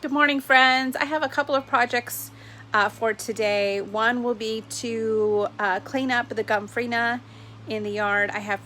Good morning, friends. I have a couple of projects for today. One will be to clean up the Gomphrena in the yard. I have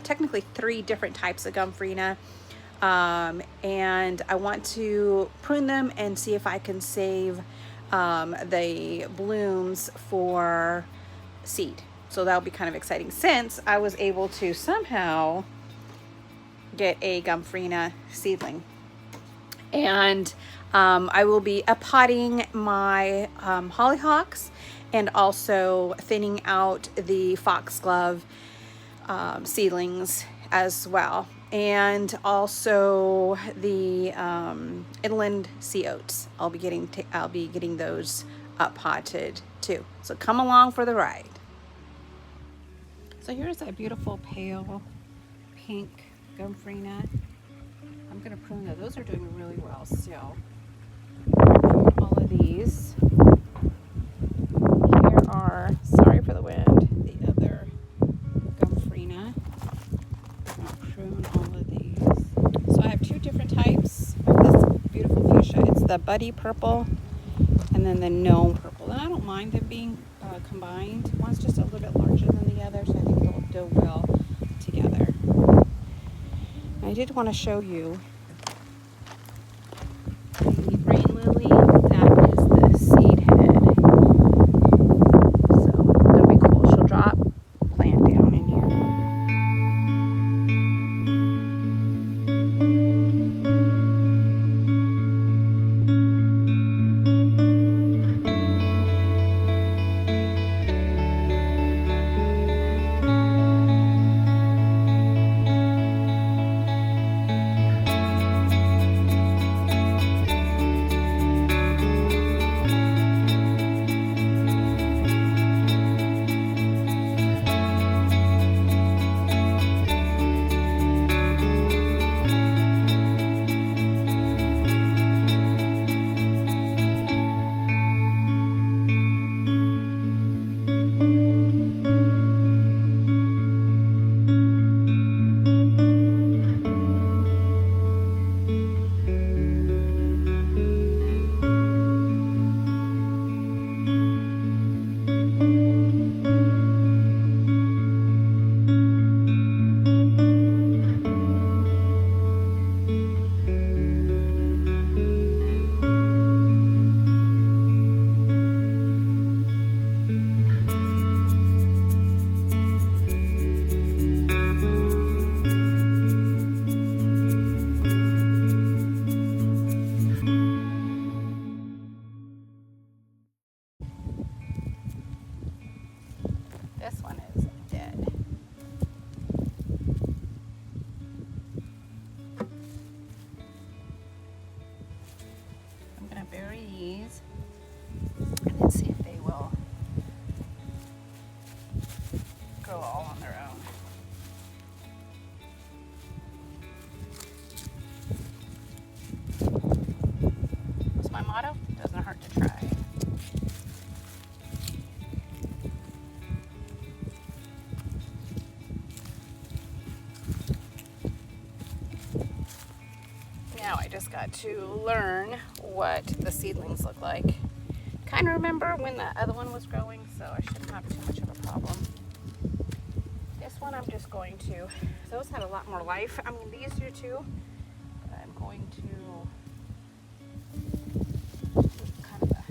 technically three different types of Gomphrena, and I want to prune them and see if I can save the blooms for seed. So that'll be kind of exciting since I was able to somehow get a Gomphrena seedling. And I will be potting my hollyhocks and also thinning out the foxglove seedlings as well, and also the inland sea oats. I'll be getting those potted too. So come along for the ride. So here's a beautiful pale pink Gomphrena. I'm going to prune those. Those are doing really well still. All of these. Here are, sorry for the wind, the other Gomphrena. I'm going to prune all of these. So I have two different types of this beautiful fuchsia. It's the buddy purple and then the gnome purple. And I don't mind them being combined. One's just a little bit larger than the other, so I think they'll do well together. I did want to show you the rain lily. That is the seed head. So that'll be cool. She'll drop plant down in here. This one is dead. I'm going to bury these and then see if they will grow all on their own. What's my motto? Doesn't hurt to try. Now I just got to learn what the seedlings look like. Kind of remember when the other one was growing, so I shouldn't have too much of a problem. This one I'm just going to, those had a lot more life. I mean, these do too, but I'm going to do kind of a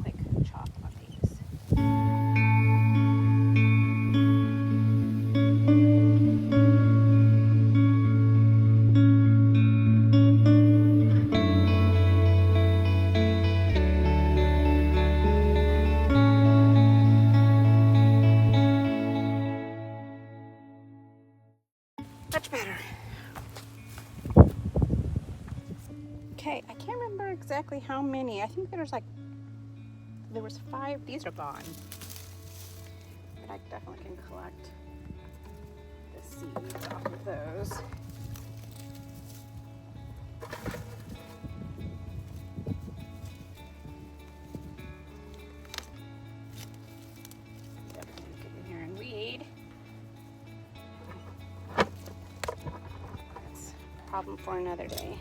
quick chop on these. Much better. Okay, I can't remember exactly how many. I think there was 5. These are gone. But I definitely can collect the seeds off of those. Definitely get in here and weed. That's a problem for another day.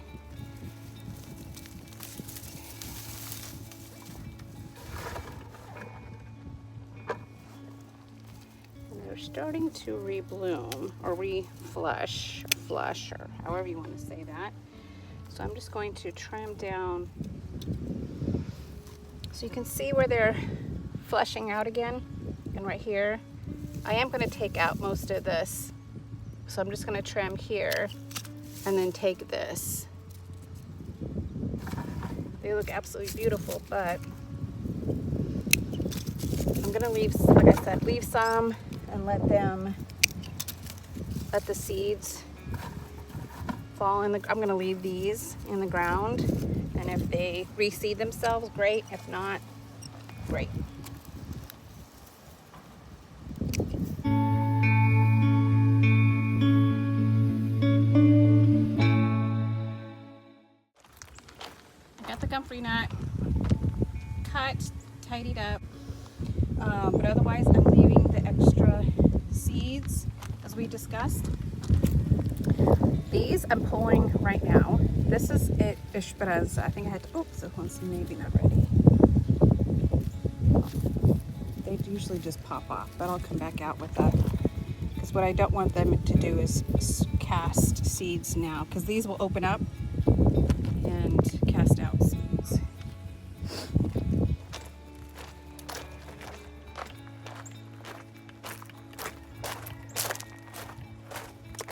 starting to rebloom or reflush, or flush, or however you want to say that. So I'm just going to trim down so you can see where they're flushing out again. And right here, I am going to take out most of this. So I'm just going to trim here and then take this. They look absolutely beautiful, but I'm going to leave, like I said, leave some and let the seeds fall in the, I'm going to leave these in the ground, and if they reseed themselves, great. If not, great. I got the Gomphrena cut, tidied up, but otherwise I'm leaving the extra seeds as we discussed. These I'm pulling right now. This is it, Esperanza. I think I had to, oops, this one's maybe not ready. They usually just pop off, but I'll come back out with that. Because what I don't want them to do is cast seeds now, because these will open up and cast out seeds.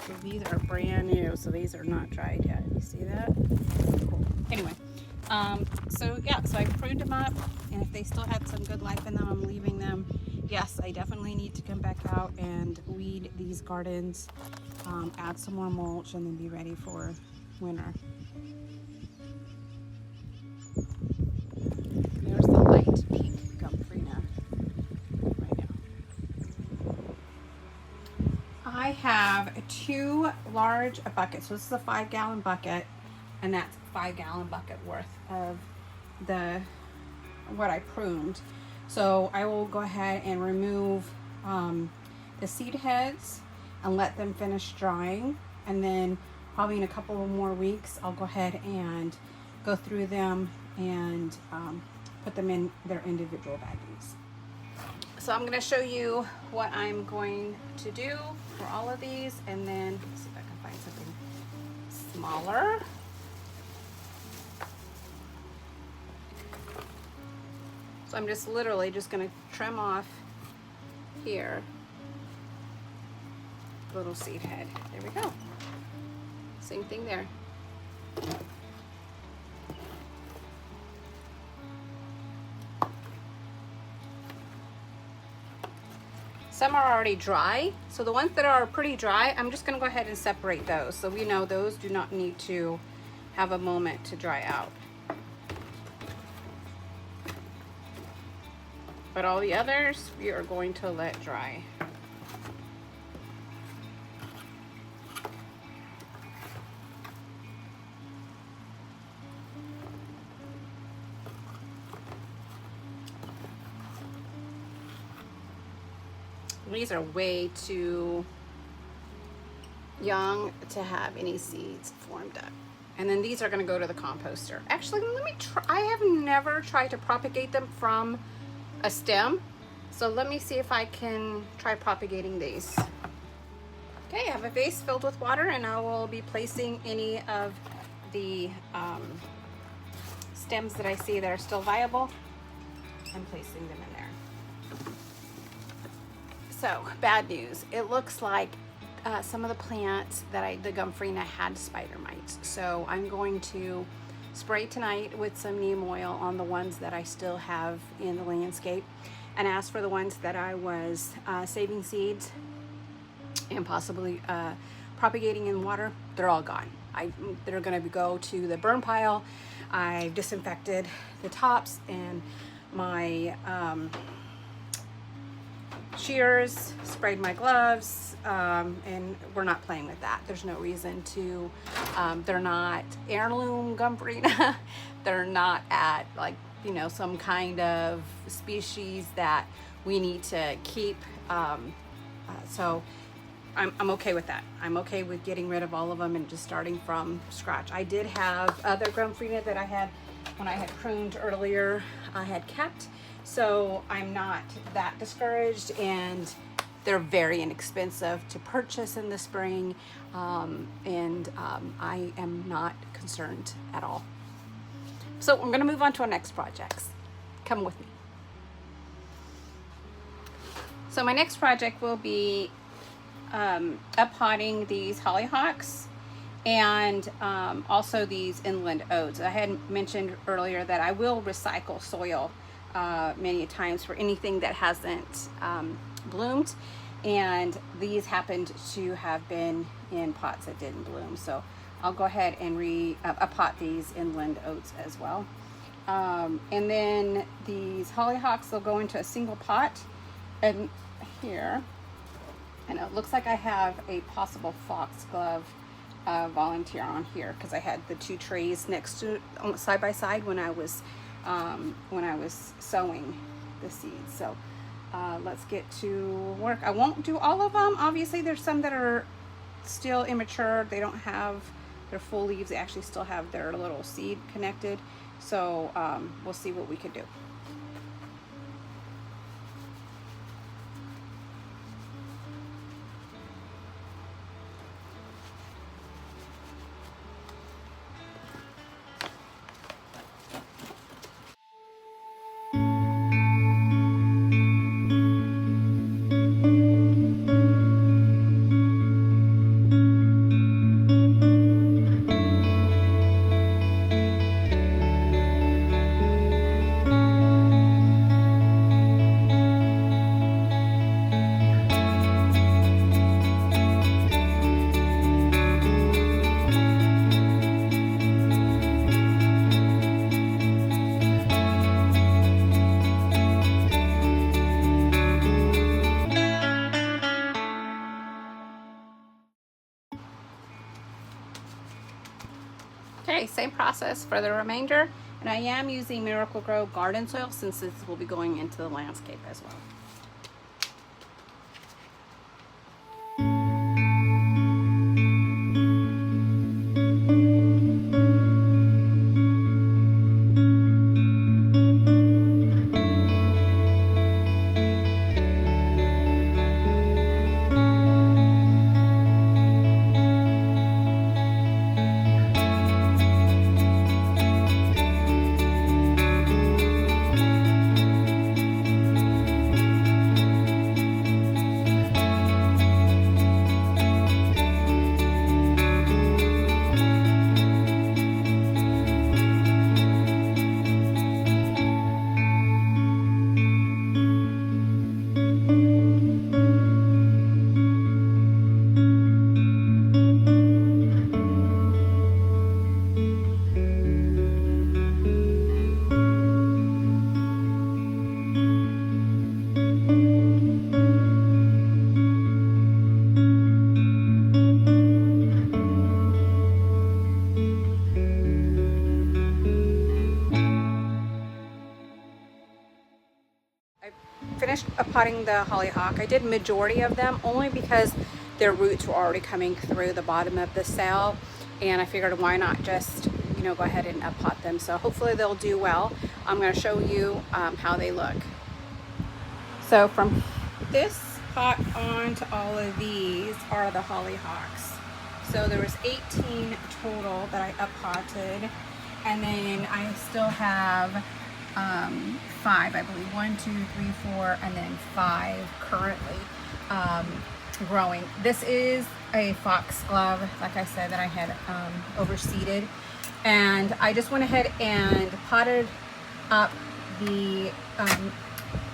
So these are brand new, so these are not dried yet. You see that? Cool. Anyway, so yeah, so I pruned them up, and if they still had some good life in them, I'm leaving them. Yes, I definitely need to come back out and weed these gardens, add some more mulch, and then be ready for winter. There's the light pink Gomphrena right now. I have 2 large buckets. So this is a 5-gallon bucket, and that's a 5-gallon bucket worth of what I pruned. So I will go ahead and remove the seed heads and let them finish drying, and then probably in a couple of more weeks I'll go ahead and go through them and put them in their individual baggies. So I'm going to show you what I'm going to do for all of these, and then let's see if I can find something smaller. So I'm just literally just going to trim off here, little seed head. There we go. Same thing there. Some are already dry, so the ones that are pretty dry, I'm just going to go ahead and separate those. So we know those do not need to have a moment to dry out. But all the others we are going to let dry. These are way too young to have any seeds formed up. And then these are going to go to the composter. Actually, let me try. I have never tried to propagate them from a stem, so let me see if I can try propagating these. Okay, I have a vase filled with water, and I will be placing any of the stems that I see that are still viable and placing them in there. So, bad news. It looks like some of the plants that the Gomphrena had spider mites. So I'm going to spray tonight with some neem oil on the ones that I still have in the landscape, and as for the ones that I was saving seeds and possibly propagating in water, they're all gone. They're going to go to the burn pile. I've disinfected the tops, and my shears, sprayed my gloves, and we're not playing with that. There's no reason to. They're not heirloom Gomphrena. They're not at, like, you know, some kind of species that we need to keep. So I'm okay with that. I'm okay with getting rid of all of them and just starting from scratch. I did have other Gomphrena that I had when I had pruned earlier, I had kept. So I'm not that discouraged, and They're very inexpensive to purchase in the spring, and I am not concerned at all. So I'm going to move on to our next projects. Come with me. So my next project will be uppotting these hollyhocks and also these inland oats. I had mentioned earlier that I will recycle soil many times for anything that hasn't bloomed, and these happened to have been in pots that didn't bloom. So I'll go ahead and uppot these inland oats as well. And then these hollyhocks will go into a single pot, and here, and it looks like I have a possible foxglove volunteer on here because I had the two trays next to side by side when I was sowing the seeds. So let's get to work. I won't do all of them. Obviously, there's some that are still immature. They don't have their full leaves. They actually still have their little seed connected. So we'll see what we can do. Okay, same process for the remainder, and I am using Miracle-Gro garden soil since this will be going into the landscape as well. Finished potting the hollyhock. I did majority of them only because their roots were already coming through the bottom of the cell, and I figured why not just go ahead and pot them. So hopefully they'll do well. I'm going to show you how they look. So from this pot on to all of these are the hollyhocks. So there was 18 total that I uppotted, and then I still have 5, I believe, 1, 2, 3, 4, and then 5 currently growing. This is a foxglove, like I said, that I had overseeded, and I just went ahead and potted up the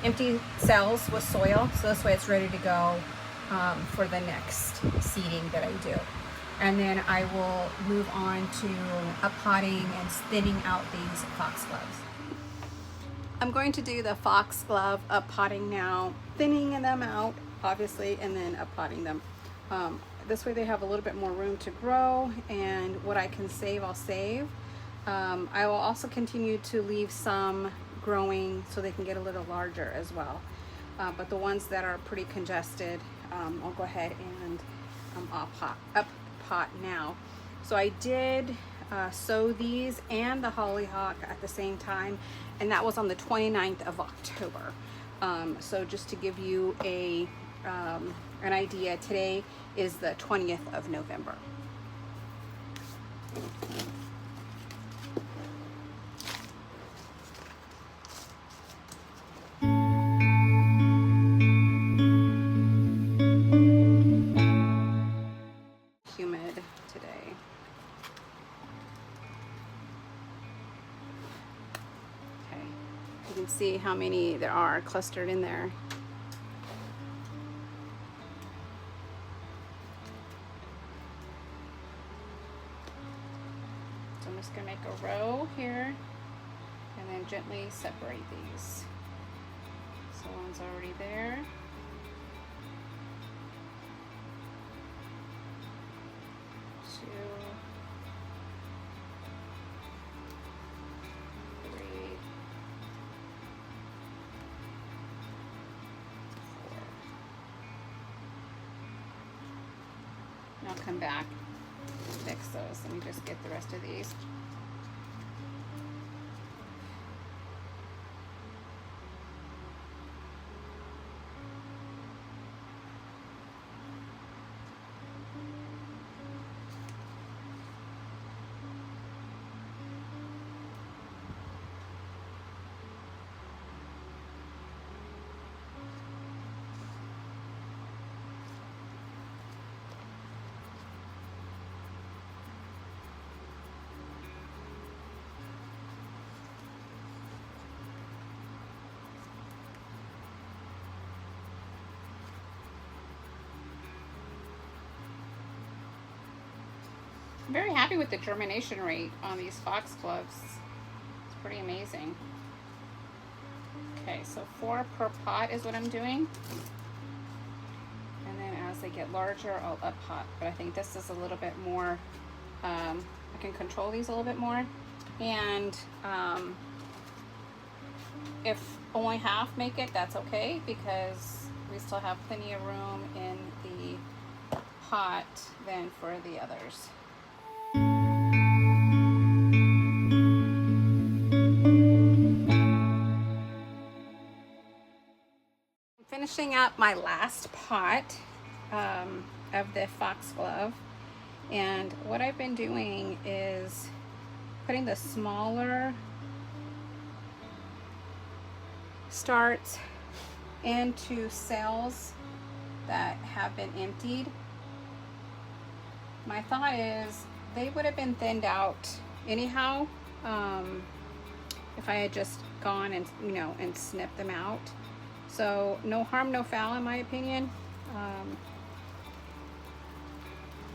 empty cells with soil, so this way it's ready to go for the next seeding that I do. And then I will move on to uppotting and thinning out these foxgloves. I'm going to do the foxglove uppotting now, thinning them out, obviously, and then uppotting them. This way they have a little bit more room to grow, and what I can save, I'll save. I will also continue to leave some growing so they can get a little larger as well. But the ones that are pretty congested, I'll go ahead and uppot now. So I did sow these and the hollyhock at the same time, and that was on the 29th of October. So just to give you a an idea, today is the 20th of November. Humid today. Okay, you can see how many there are clustered in there. So I'm just gonna make a row here and then gently separate these. So one's already there. Two, three, four. And I'll come back and fix those. Let me just get the rest of these. I'm very happy with the germination rate on these foxgloves. It's pretty amazing. Okay, so 4 per pot is what I'm doing. And then as they get larger, I'll up pot. But I think this is a little bit more, I can control these a little bit more. And if only half make it, that's okay, because we still have plenty of room in the pot than for the others. Finishing up my last pot of the foxglove, and what I've been doing is putting the smaller starts into cells that have been emptied. My thought is they would have been thinned out anyhow if I had just gone and and snipped them out. So no harm, no foul, in my opinion.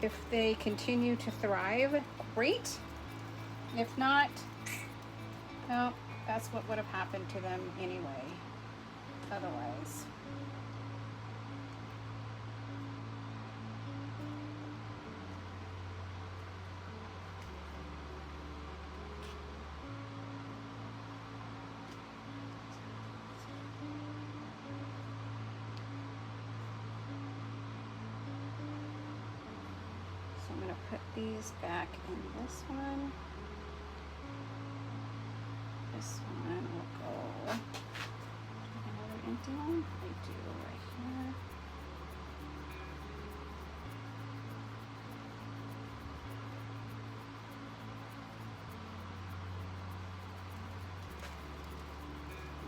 If they continue to thrive, great. If not, well, that's what would have happened to them anyway, otherwise. I'm going to put these back in this one. This one will go. Do I have another empty one? I do, right here.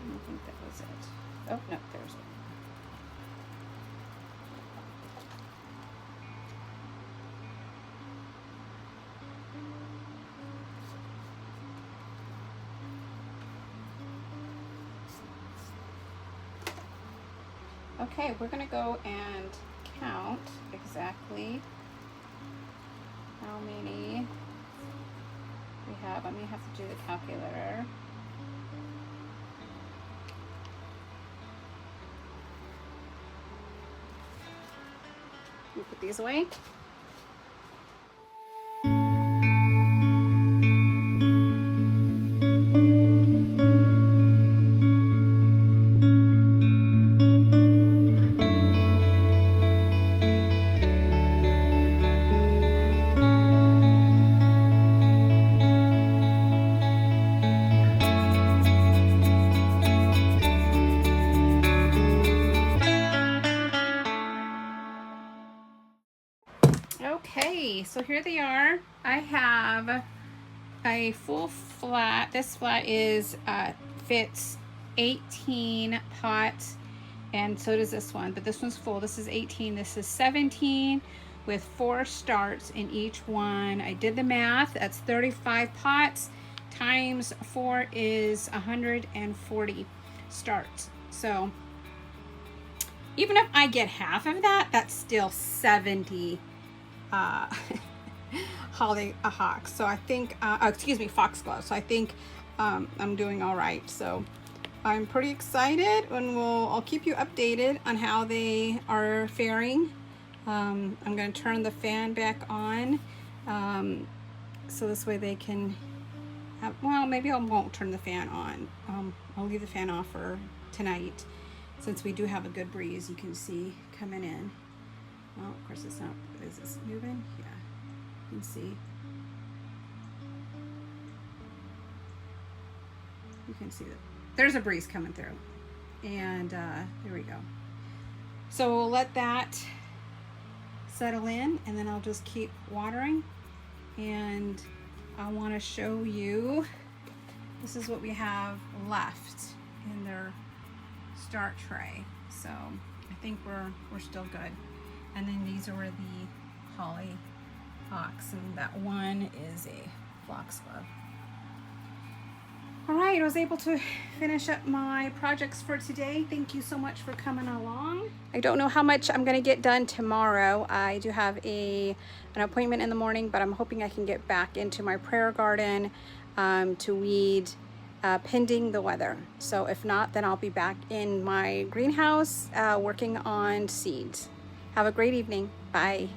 I think that was it. Oh, no, there's one. Okay, we're going to go and count exactly how many we have. I may have to do the calculator. We'll put these away. so here they are. I have a full flat. This flat is fits 18 pots, and so does this one, but this one's full. This is 18, this is 17, with 4 starts in each one. I did the math. That's 35 pots times 4 is 140 starts. So even if I get half of that, that's still 70 Hollyhock. So I think, excuse me, Foxglove. So I think I'm doing all right. So I'm pretty excited, and I'll keep you updated on how they are faring. I'm going to turn the fan back on, so this way they can have, well, maybe I won't turn the fan on. I'll leave the fan off for tonight, since we do have a good breeze you can see coming in. Well, of course it's not. Is this moving? Yeah, you can see. You can see that there's a breeze coming through, and there we go. So we'll let that settle in, and then I'll just keep watering. And I want to show you, this is what we have left in their start tray. So I think we're still good. And then these are the Hollyhocks, and that one is a Foxglove. All right, I was able to finish up my projects for today. Thank you so much for coming along. I don't know how much I'm gonna get done tomorrow. I do have an appointment in the morning, but I'm hoping I can get back into my prayer garden to weed pending the weather. So if not, then I'll be back in my greenhouse working on seeds. Have a great evening. Bye.